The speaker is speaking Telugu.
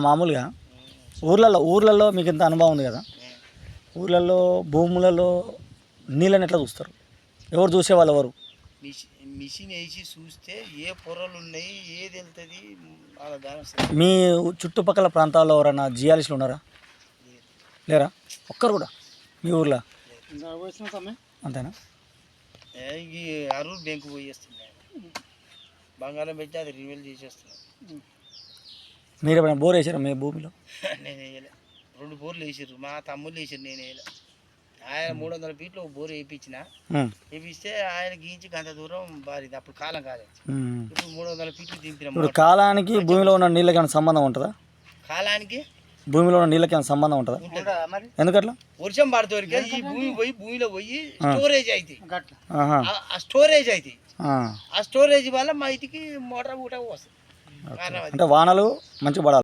మామూలుగా ఊర్లలో మీకు ఇంత అనుభవం ఉంది కదా, ఊర్లలో భూములలో నీళ్ళని ఎట్లా చూస్తారు? ఎవరు చూసేవాళ్ళు ఎవరు? మిషన్ వేసి చూస్తే ఏ పొరలు ఉన్నాయి, ఏది వెళ్తుంది వాళ్ళ దాని. మీ చుట్టుపక్కల ప్రాంతాల్లో ఎవరైనా జియాలిస్టులు ఉన్నారా? లేరా? ఒక్కరు కూడా మీ ఊర్లో? అంతేనా? ఈ అరువులు బ్యాంకు పోయేస్తున్నాయి, బంగారం పెట్టి అది రివెల్ చేసేస్తున్నాం. మీరు ఎప్పుడైనా బోర్ వేసారా మీ భూమిలో? నేను వేయలే, 2 బోర్లు వేసారు, మా తమ్ముళ్ళు వేసారు, నేను వేయలే. ఆయన 300 ఫీట్లు ఒక బోర్ వేయించిన, వేపిస్తే ఆయన గీంచి గంట దూరం బారింది. అప్పుడు కాలం కాలేదు, ఇప్పుడు 300 ఫీట్లు దింపిన. ఇప్పుడు కాలానికి భూమిలో ఉన్న నీళ్ళకి ఏమైనా సంబంధం ఉంటుందా? కాలానికి భూమిలో ఉన్న నీళ్ళకి ఏమైనా సంబంధం ఉంటుందా? ఎందుకట్లా? వర్షం పడుతుంది, ఈ భూమిలో పోయి స్టోరేజ్ అవుతాయి, ఆ స్టోరేజ్ అవుతాయి. ఆ స్టోరేజ్ వల్ల మా ఇంటికి మోటార్ ఊట వస్తుంది. అంటే వానలు మంచిగా పడాలి.